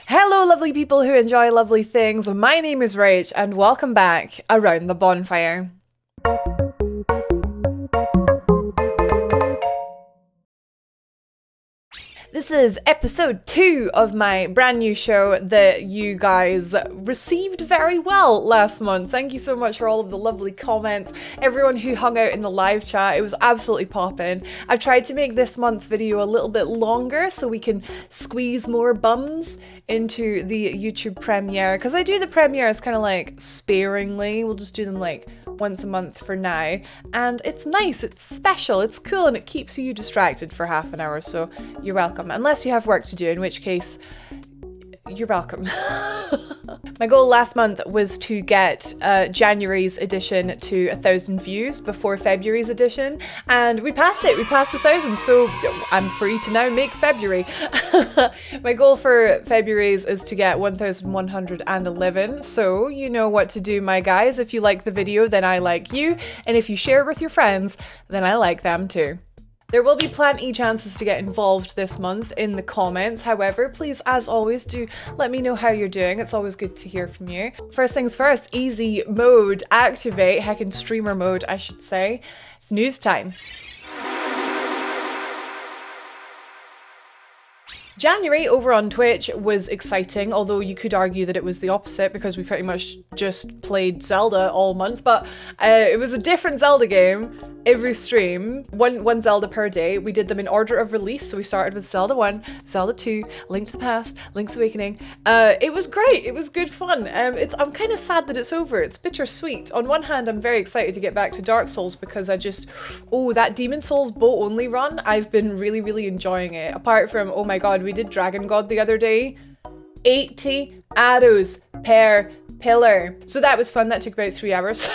Hello lovely people who enjoy lovely things, my name is Rach and welcome back Around the Bonfire. This is episode 2 of my brand new show that you guys received very well last month. Thank you so much for all of the lovely comments, everyone who hung out in the live chat. It was absolutely poppin'. I've tried to make this month's video a little bit longer so we can squeeze more bums into the YouTube premiere, because I do the premieres kind of like sparingly. We'll just do them like once a month for now, and it's nice, it's special, it's cool, and it keeps you distracted for half an hour, so you're welcome. Unless you have work to do, in which case, you're welcome. My goal last month was to get January's edition to 1,000 views before February's edition, and we passed it. We passed 1,000, so I'm free to now make February. My goal for February's is to get 1,111, so you know what to do, my guys. If you like the video, then I like you, and if you share it with your friends, then I like them too. There will be plenty chances to get involved this month in the comments. However, please, as always, do let me know how you're doing. It's always good to hear from you. First things first, easy mode activate, heckin' streamer mode, I should say. It's news time. January over on Twitch was exciting, although you could argue that it was the opposite because we pretty much just played Zelda all month, but it was a different Zelda game every stream, one Zelda per day. We did them in order of release, so we started with Zelda 1, Zelda 2, Link to the Past, Link's Awakening. It was great, it was good fun. I'm kind of sad that it's over, it's bittersweet. On one hand, I'm very excited to get back to Dark Souls because that Demon Souls bow only run, I've been really enjoying it. Apart from, oh my god, we did Dragon God the other day. 80 arrows per pillar. So that was fun, that took about 3 hours.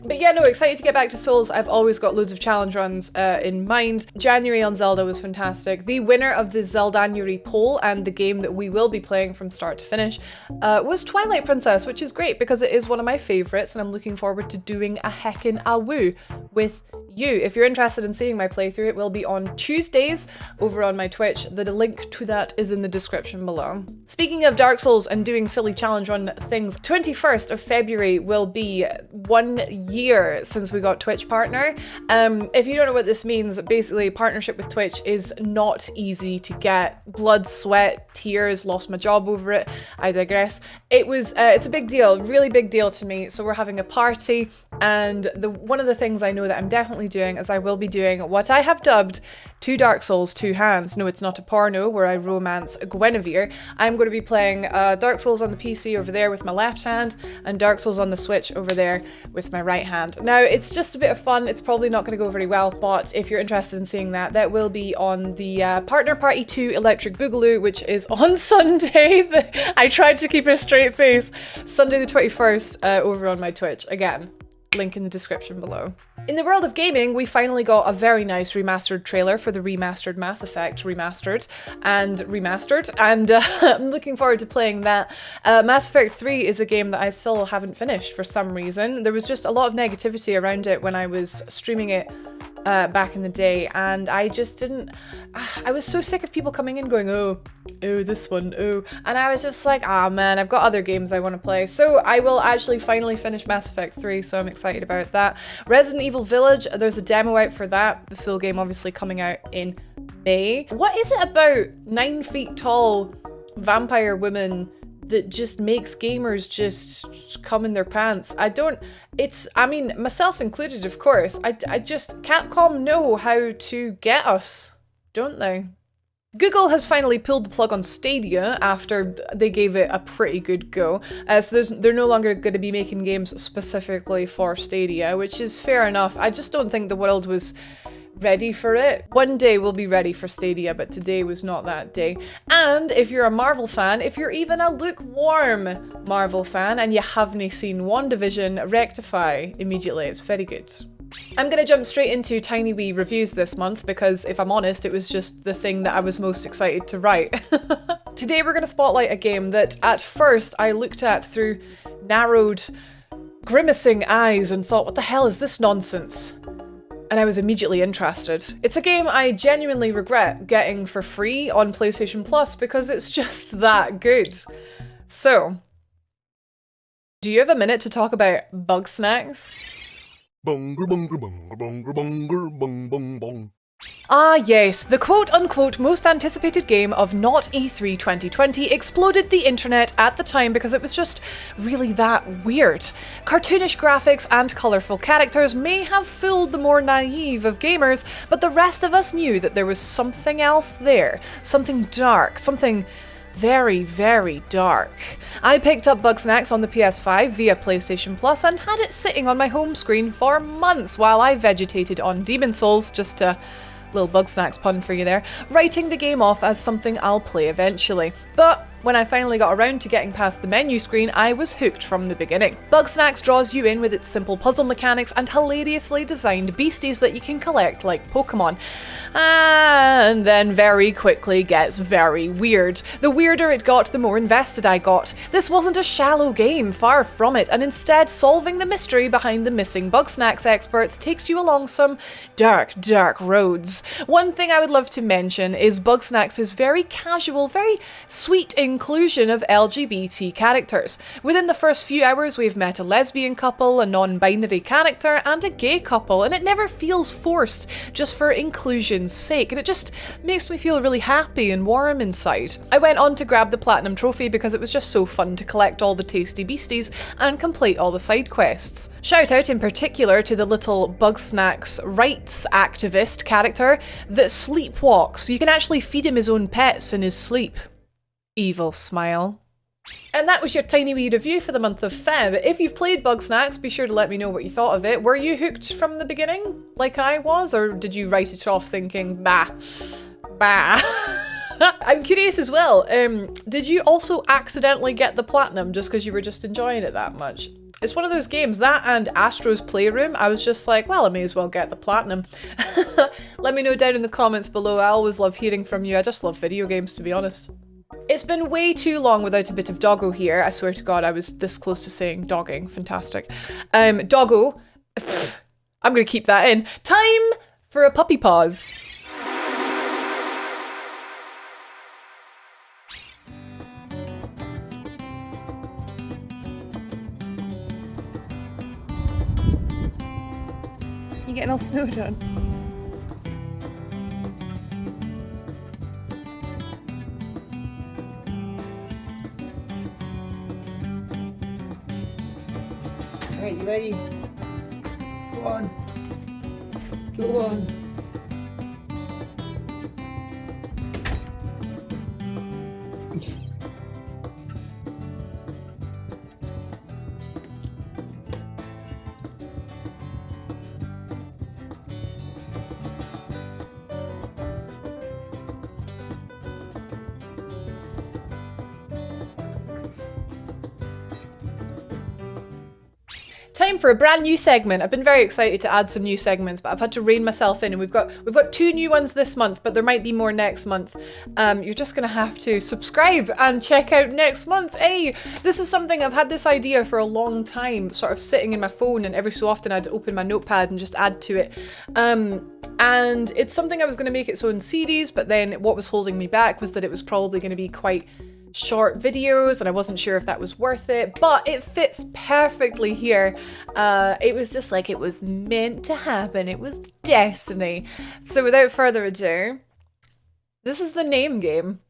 But yeah, no, excited to get back to Souls. I've always got loads of challenge runs in mind. January on Zelda was fantastic. The winner of the Zeldanuary poll and the game that we will be playing from start to finish was Twilight Princess, which is great because it is one of my favourites and I'm looking forward to doing a heckin' awoo with you. If you're interested in seeing my playthrough, it will be on Tuesdays over on my Twitch. The link to that is in the description below. Speaking of Dark Souls and doing silly challenge run things, 21st of February will be 1 year since we got Twitch partner. If you don't know what this means, basically partnership with Twitch is not easy to get. Blood, sweat, tears, lost my job over it. I digress. It's a big deal, really big deal to me. So we're having a party, and one of the things I know that I'm definitely doing is I will be doing what I have dubbed two Dark Souls, two hands. No, it's not a porno where I romance Guinevere. I'm going to be playing Dark Souls on the PC over there with my left hand and Dark Souls on the Switch over there with my right hand. Now, it's just a bit of fun. It's probably not going to go very well, but if you're interested in seeing that, that will be on the Partner Party 2 Electric Boogaloo, which is on Sunday. I tried to keep a straight face. Sunday the 21st over on my Twitch. Again, link in the description below. In the world of gaming, we finally got a very nice remastered trailer for the remastered Mass Effect remastered, and I'm looking forward to playing that. Mass Effect 3 is a game that I still haven't finished for some reason. There was just a lot of negativity around it when I was streaming it back in the day, and I just didn't. I was so sick of people coming in going, oh, this one, oh, and I was just like, ah man, I've got other games I want to play. So I will actually finally finish Mass Effect 3, so I'm excited about that. Resident Evil Village, there's a demo out for that. The full game obviously coming out in May. What is it about 9 feet tall vampire women that just makes gamers just come in their pants? I mean, myself included, of course. Capcom know how to get us, don't they? Google has finally pulled the plug on Stadia after they gave it a pretty good go. So they're no longer going to be making games specifically for Stadia, which is fair enough. I just don't think the world was ready for it. One day we'll be ready for Stadia, but today was not that day. And if you're a Marvel fan, if you're even a lukewarm Marvel fan and you haven't seen WandaVision, rectify immediately. It's very good. I'm going to jump straight into tiny wee reviews this month because, if I'm honest, it was just the thing that I was most excited to write. Today we're going to spotlight a game that at first I looked at through narrowed, grimacing eyes and thought, what the hell is this nonsense? and I was immediately interested. It's a game I genuinely regret getting for free on PlayStation Plus because it's just that good. So, do you have a minute to talk about Bugsnax? Bunger, bunger, bunger, bunger, bunger, bung, bung, bung. Ah yes, the quote-unquote most anticipated game of not E3 2020 exploded the internet at the time because it was just really that weird. Cartoonish graphics and colourful characters may have fooled the more naive of gamers, but the rest of us knew that there was something else there. Something dark, something very, very dark. I picked up Bugsnax on the PS5 via PlayStation Plus and had it sitting on my home screen for months while I vegetated on Demon Souls, just a little Bugsnax pun for you there, writing the game off as something I'll play eventually. But when I finally got around to getting past the menu screen, I was hooked from the beginning. Bugsnax draws you in with its simple puzzle mechanics and hilariously designed beasties that you can collect like Pokemon. And then very quickly gets very weird. The weirder it got, the more invested I got. This wasn't a shallow game, far from it, and instead solving the mystery behind the missing Bugsnax experts takes you along some dark, dark roads. One thing I would love to mention is Bugsnax's very casual, very sweet inclusion of LGBT characters. Within the first few hours we've met a lesbian couple, a non-binary character, and a gay couple, and it never feels forced just for inclusion's sake, and it just makes me feel really happy and warm inside. I went on to grab the platinum trophy because it was just so fun to collect all the tasty beasties and complete all the side quests. Shout out in particular to the little Bugsnax rights activist character that sleepwalks. You can actually feed him his own pets in his sleep. Evil smile. And that was your tiny wee review for the month of Feb. If you've played Bugsnax, be sure to let me know what you thought of it. Were you hooked from the beginning, like I was, or did you write it off thinking, bah, bah? I'm curious as well, did you also accidentally get the platinum just because you were just enjoying it that much? It's one of those games, that and Astro's Playroom, I was just like, well, I may as well get the platinum. Let me know down in the comments below. I always love hearing from you. I just love video games, to be honest. It's been way too long without a bit of doggo here. I swear to God, I was this close to saying dogging. Fantastic. Doggo. I'm gonna keep that in. Time for a puppy pause. You getting all snowed on? Alright, you ready? Go on. Go on. Time for a brand new segment. I've been very excited to add some new segments, but I've had to rein myself in, and we've got 2 new ones this month, but there might be more next month. You're just gonna have to subscribe and check out next month. Hey, this is something I've had this idea for a long time, sort of sitting in my phone, and every so often I'd open my notepad and just add to it. And it's something I was gonna make its own series, but then what was holding me back was that it was probably gonna be quite short videos and I wasn't sure if that was worth it, but it fits perfectly here. It was just like it was meant to happen. It was destiny. So without further ado, this is the name game.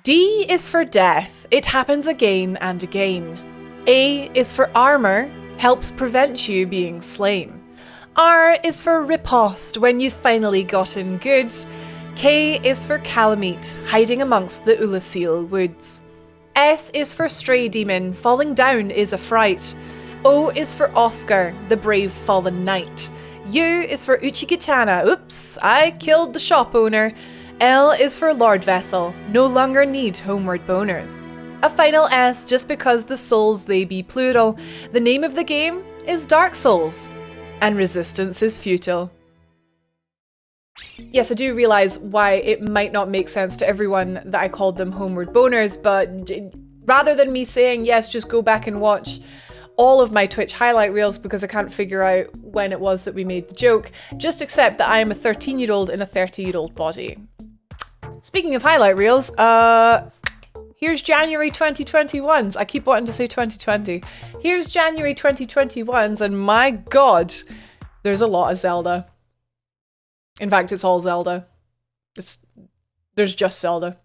D is for death. It happens again and again. A is for armor, helps prevent you being slain. R is for riposte, when you've finally gotten good. K is for calamite, hiding amongst the Ulasil woods. S is for stray demon, falling down is a fright. O is for Oscar, the brave fallen knight. U is for Uchigitana, oops, I killed the shop owner. L is for Lord Vessel, no longer need homeward boners. A final S just because the souls they be plural. The name of the game is Dark Souls. And resistance is futile. Yes, I do realise why it might not make sense to everyone that I called them homeward boners, but rather than me saying, yes, just go back and watch all of my Twitch highlight reels because I can't figure out when it was that we made the joke. Just accept that I am a 13-year-old in a 30-year-old body. Speaking of highlight reels, here's January 2021's. I keep wanting to say 2020. Here's January 2021's, and my god, there's a lot of Zelda. In fact, it's all Zelda. There's just Zelda.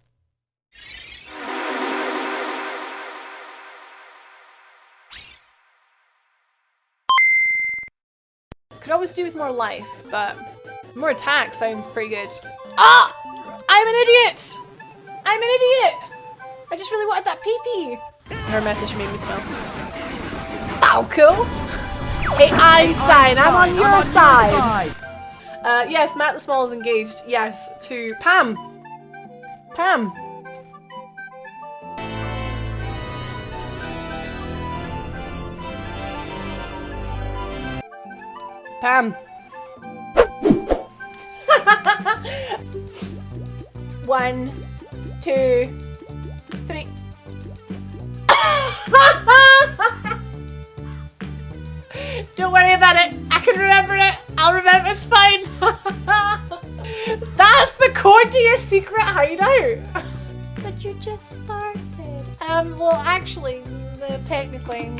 Could always do with more life, but more attack sounds pretty good. Ah! I'm an idiot! I'm an idiot! I just really wanted that pee-pee. Her message made me smell. Falco! Hey Einstein, I'm on your side! Yes, Matt the Small is engaged. Yes, to Pam. Pam. Pam. 1, 2, 3. Don't worry about it. I can remember it. I'll remember. It's fine. That's the code to your secret hideout. But you just started. Well, actually, technically.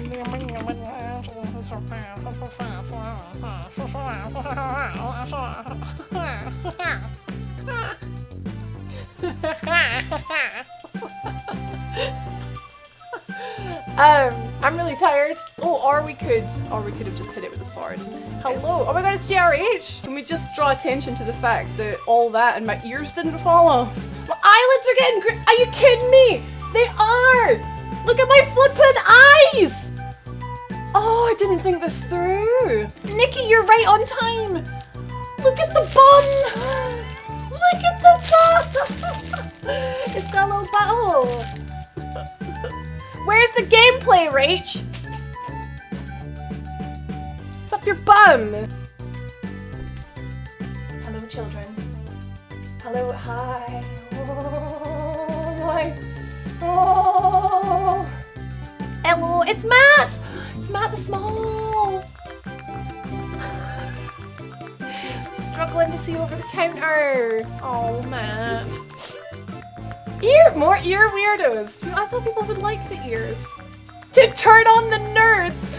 I'm really tired. Oh, or we could have just hit it with a sword. Hello. Oh my god, it's JRH. Can we just draw attention to the fact that all that and my ears didn't fall off? My eyelids are getting are you kidding me? They are! Look at my flippin' eyes! Oh, I didn't think this through. Nikki, you're right on time. Look at the bum. Look at the bum. It's got a little butthole. Where's the gameplay, Rach? What's up your bum? Hello, children. Hello, hi. Oh, my. Oh. Hello, it's Matt. It's Matt the Small. Struggling to see over the counter. Oh, Matt. More ear weirdos. I thought people would like the ears. To turn on the nerds.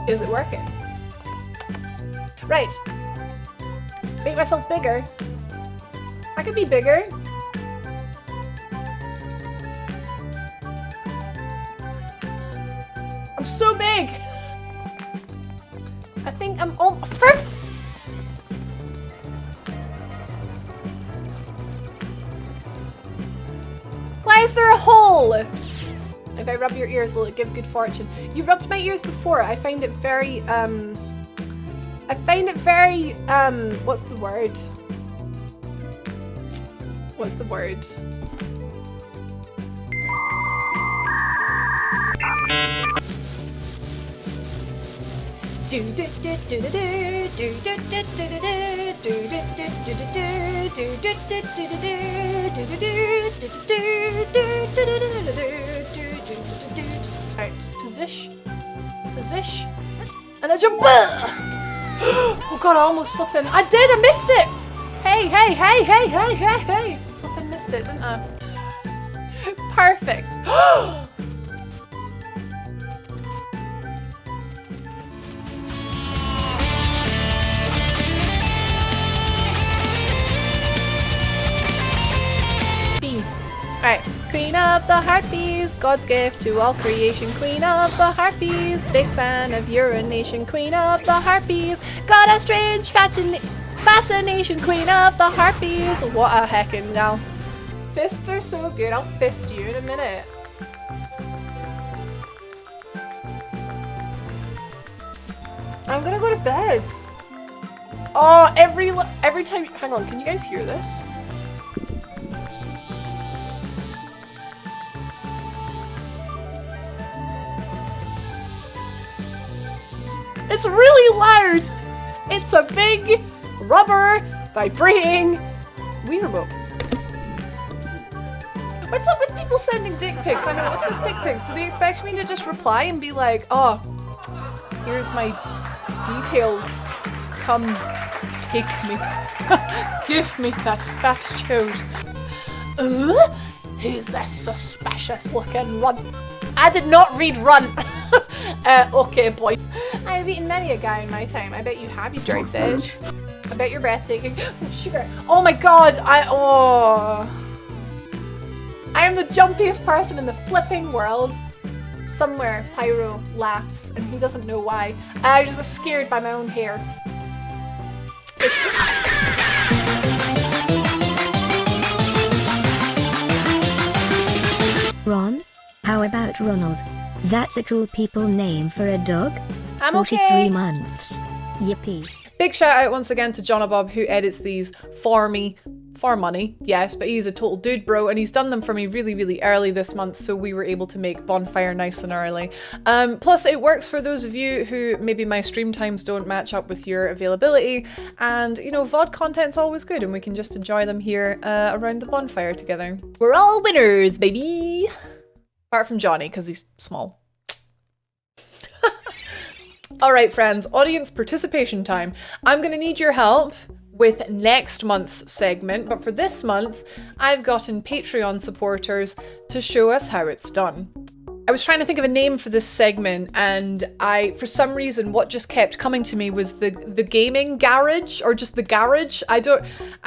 Is it working? Right. Make myself bigger. I could be bigger. I'm so big. I think I'm all Why is there a hole? If I rub your ears, will it give good fortune? You rubbed my ears before. I find it very, what's the word? What's the word? Alright, just position, and then jump. Oh god, I almost flipping. I did, I missed it. Hey. Flipping missed it, didn't I? Perfect. Alright, Queen of the Harpies, God's gift to all creation. Queen of the Harpies, big fan of urination. Queen of the Harpies, got a strange fascination. Queen of the Harpies, what a heckin' gal. Fists are so good, I'll fist you in a minute. I'm gonna go to bed. Oh, every time, hang on, can you guys hear this? It's really loud! It's a big, rubber, vibrating Wii remote. What's up with people sending dick pics? I know, what's with dick pics? Do they expect me to just reply and be like, oh, here's my details. Come take me. Give me that fat chode. Who's this suspicious looking runt? I did not read runt. Okay, boy. I've eaten many a guy in my time. I bet you have, you dirty bitch. I bet you're breathtaking. Sugar. Oh my god, I am the jumpiest person in the flipping world. Somewhere, Pyro laughs, and he doesn't know why. I just was scared by my own hair. Ron? How about Ronald? That's a cool people name for a dog. I'm 43 okay. months. Yippee. Big shout out once again to Jonabob, who edits these for me. For money, yes, but he's a total dude bro, and he's done them for me really, really early this month, so we were able to make Bonfire nice and early. Plus, it works for those of you who maybe my stream times don't match up with your availability, and, you know, VOD content's always good, and we can just enjoy them here around the bonfire together. We're all winners, baby! Apart from Johnny, because he's small. Alright, friends, audience participation time. I'm gonna need your help with next month's segment, but for this month, I've gotten Patreon supporters to show us how it's done. I was trying to think of a name for this segment, and for some reason, what just kept coming to me was the gaming garage, or just the garage. I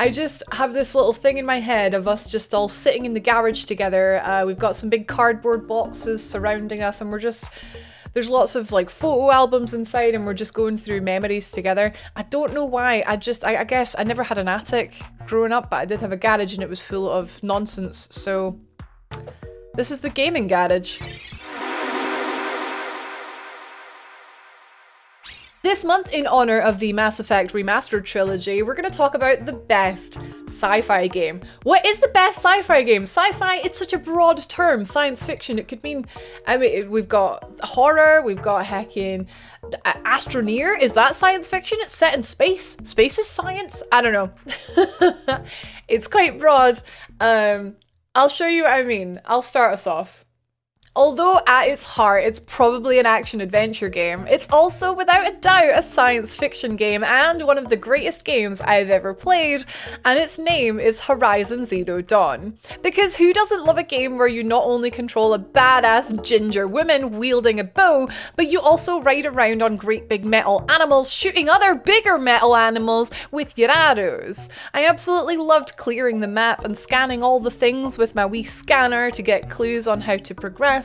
just have this little thing in my head of us just all sitting in the garage together. We've got some big cardboard boxes surrounding us, and there's lots of like photo albums inside, and we're just going through memories together. I don't know why, I guess I never had an attic growing up, but I did have a garage and it was full of nonsense, so this is the gaming garage. This month, in honor of the Mass Effect Remastered trilogy, we're going to talk about the best sci-fi game. What is the best sci-fi game? Sci-fi, it's such a broad term. Science fiction, it could mean, we've got horror, we've got heckin' Astroneer. Is that science fiction? It's set in space. Space is science? I don't know. It's quite broad. I'll show you what I mean. I'll start us off. Although at its heart, it's probably an action-adventure game, it's also, without a doubt, a science fiction game and one of the greatest games I've ever played, and its name is Horizon Zero Dawn. Because who doesn't love a game where you not only control a badass ginger woman wielding a bow, but you also ride around on great big metal animals shooting other bigger metal animals with your arrows? I absolutely loved clearing the map and scanning all the things with my wee scanner to get clues on how to progress.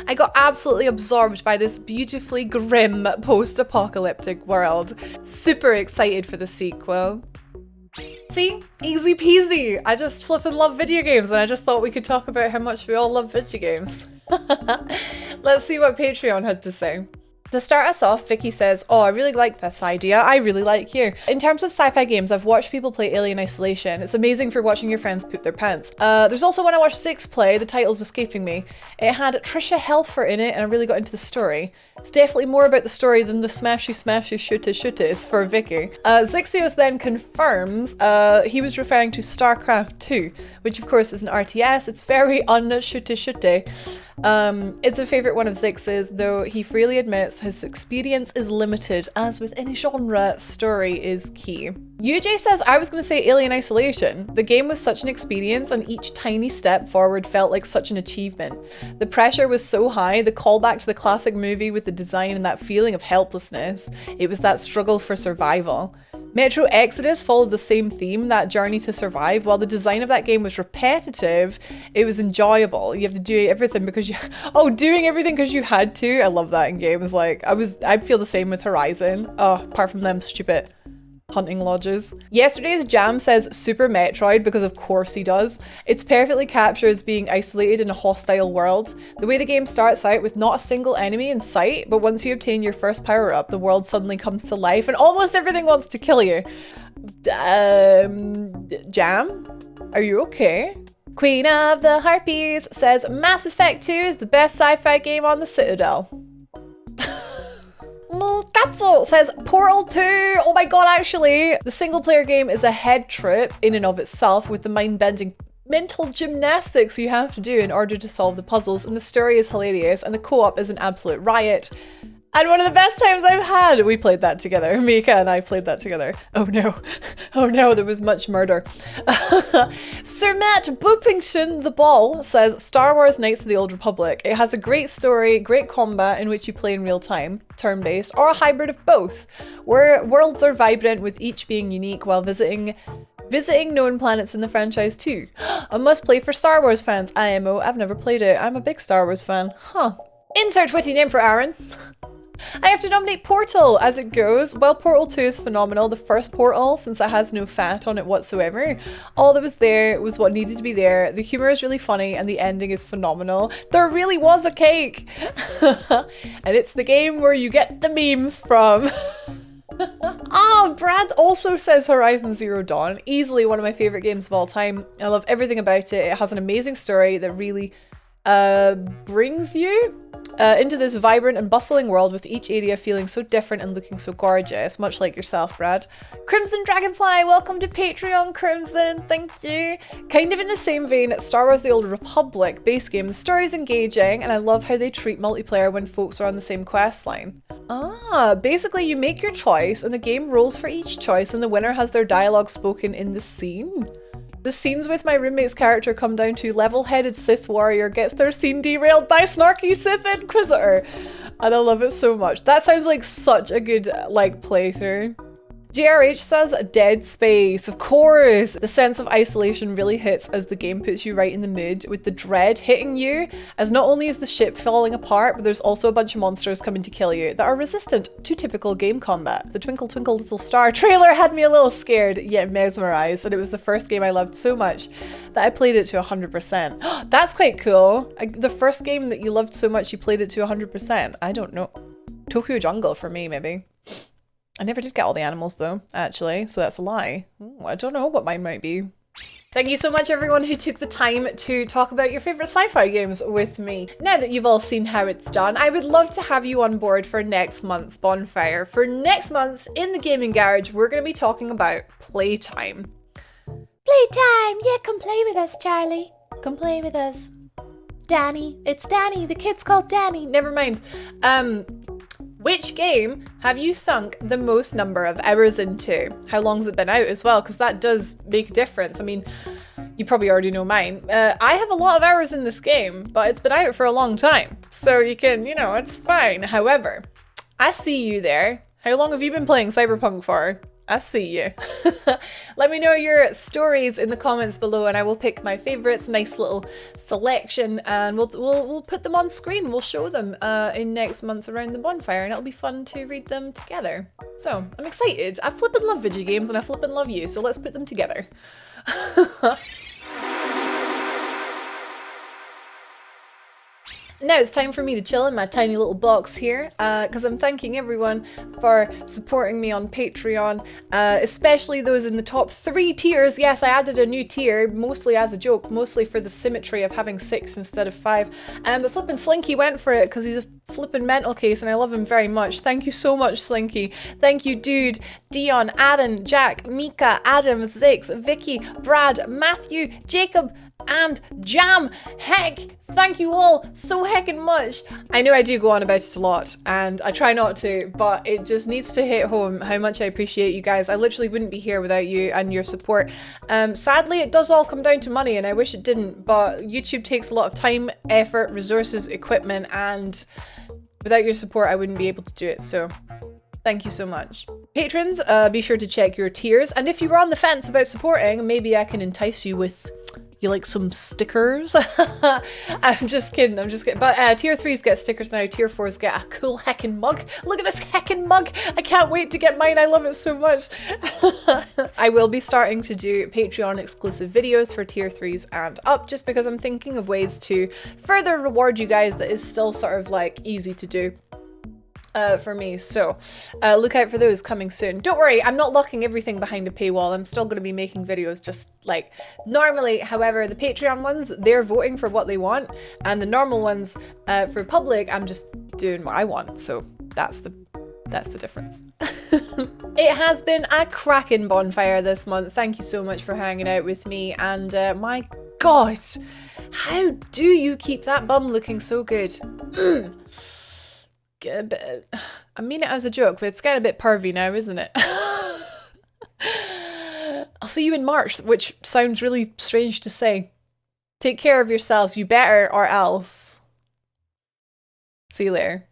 I got absolutely absorbed by this beautifully grim post-apocalyptic world. Super excited for the sequel. See? Easy peasy! I just flippin' love video games, and I just thought we could talk about how much we all love video games. Let's see what Patreon had to say. To start us off, Vicky says, oh, I really like this idea. I really like you. In terms of sci-fi games, I've watched people play Alien Isolation. It's amazing for watching your friends poop their pants. There's also one I watched Six play, the title's escaping me. It had Trisha Helfer in it, and I really got into the story. It's definitely more about the story than the smashy shooty is for Vicky. Zixios then confirms he was referring to StarCraft 2, which of course is an RTS. It's very un-shooty. It's a favourite one of Zix's, though he freely admits his experience is limited, as with any genre, story is key. UJ says, I was going to say Alien Isolation. The game was such an experience, and each tiny step forward felt like such an achievement. The pressure was so high, the callback to the classic movie with the design and that feeling of helplessness. It was that struggle for survival. Metro Exodus followed the same theme, that journey to survive. While the design of that game was repetitive, it was enjoyable. You have to do everything because you... Oh, doing everything because you had to. I love that in games. Like, I'd feel the same with Horizon. Oh, apart from them stupid hunting lodges. Yesterday's Jam says Super Metroid because of course he does. It's perfectly captures being isolated in a hostile world. The way the game starts out with not a single enemy in sight, but once you obtain your first power up, the world suddenly comes to life and almost everything wants to kill you. Jam? Are you okay? Queen of the Harpies says Mass Effect 2 is the best sci-fi game on the Citadel. Mikatsu says Portal 2! Oh my god, actually! The single player game is a head trip in and of itself with the mind-bending mental gymnastics you have to do in order to solve the puzzles, and the story is hilarious, and the co-op is an absolute riot. And one of the best times I've had, we played that together. Mika and I played that together. Oh no, there was much murder. Sir Matt Boopington the Ball says, Star Wars Knights of the Old Republic. It has a great story, great combat in which you play in real time, turn-based, or a hybrid of both, where worlds are vibrant with each being unique while visiting known planets in the franchise too. A must play for Star Wars fans. IMO, I've never played it. I'm a big Star Wars fan. Huh. Insert witty name for Aaron. I have to nominate Portal as it goes. Well, Portal 2 is phenomenal. The first Portal, since it has no fat on it whatsoever. All that was there was what needed to be there. The humor is really funny and the ending is phenomenal. There really was a cake. And it's the game where you get the memes from. Brad also says Horizon Zero Dawn. Easily one of my favorite games of all time. I love everything about it. It has an amazing story that really brings you into this vibrant and bustling world, with each area feeling so different and looking so gorgeous, much like yourself, Brad. Crimson Dragonfly, welcome to Patreon, Crimson, thank you. Kind of in the same vein, Star Wars The Old Republic base game. The story's engaging, and I love how they treat multiplayer when folks are on the same quest line. Basically you make your choice, and the game rolls for each choice, and the winner has their dialogue spoken in the scene. The scenes with my roommate's character come down to level-headed Sith warrior gets their scene derailed by snarky Sith Inquisitor. And I love it so much. That sounds like such a good, playthrough. GRH says Dead Space, of course! The sense of isolation really hits as the game puts you right in the mood, with the dread hitting you, as not only is the ship falling apart, but there's also a bunch of monsters coming to kill you that are resistant to typical game combat. The Twinkle Twinkle Little Star trailer had me a little scared, yet mesmerized, and it was the first game I loved so much that I played it to 100%. That's quite cool! The first game that you loved so much you played it to 100%. I don't know. Tokyo Jungle for me, maybe. I never did get all the animals though, actually, so that's a lie. Ooh, I don't know what mine might be. Thank you so much everyone who took the time to talk about your favourite sci-fi games with me. Now that you've all seen how it's done, I would love to have you on board for next month's bonfire. For next month, in the Gaming Garage, we're going to be talking about playtime. Playtime! Yeah, come play with us, Charlie. Come play with us. Danny. It's Danny. The kid's called Danny. Never mind. Which game have you sunk the most number of hours into? How long's it been out as well? Because that does make a difference. I mean, you probably already know mine. I have a lot of hours in this game, but it's been out for a long time. So you can, it's fine. However, I see you there. How long have you been playing Cyberpunk for? I see you. Let me know your stories in the comments below, and I will pick my favorites, nice little selection, and we'll put them on screen. We'll show them in next month's Around the Bonfire, and it'll be fun to read them together. So I'm excited. I flippin' love video games, and I flippin' love you, so let's put them together. Now it's time for me to chill in my tiny little box here, because I'm thanking everyone for supporting me on Patreon, especially those in the top 3 tiers. Yes, I added a new tier, mostly as a joke, mostly for the symmetry of having 6 instead of 5. But flippin' Slinky went for it because he's a flippin' mental case and I love him very much. Thank you so much, Slinky. Thank you, Dude, Dion, Adam, Jack, Mika, Adam, Zix, Vicky, Brad, Matthew, Jacob, and Jam. Heck, thank you all so heckin' much. I know I do go on about it a lot and I try not to, but it just needs to hit home how much I appreciate you guys. I literally wouldn't be here without you and your support. Sadly, it does all come down to money and I wish it didn't, but YouTube takes a lot of time, effort, resources, equipment, and without your support I wouldn't be able to do it, so thank you so much. Patrons, be sure to check your tiers, and if you were on the fence about supporting, maybe I can entice you with some stickers. I'm just kidding, but tier 3s get stickers now, tier 4s get a cool heckin' mug. Look at this heckin' mug, I can't wait to get mine, I love it so much. I will be starting to do Patreon exclusive videos for tier 3s and up, just because I'm thinking of ways to further reward you guys that is still sort of easy to do. For me, so look out for those coming soon. Don't worry, I'm not locking everything behind a paywall. I'm still going to be making videos just like normally. However, the Patreon ones, they're voting for what they want, and the normal ones for public, I'm just doing what I want. So that's the difference. It has been a cracking bonfire this month. Thank you so much for hanging out with me, and my God, how do you keep that bum looking so good? Get a bit, I mean it as a joke, but it's getting a bit pervy now, isn't it? I'll see you in March, which sounds really strange to say. Take care of yourselves, you better, or else. See you later.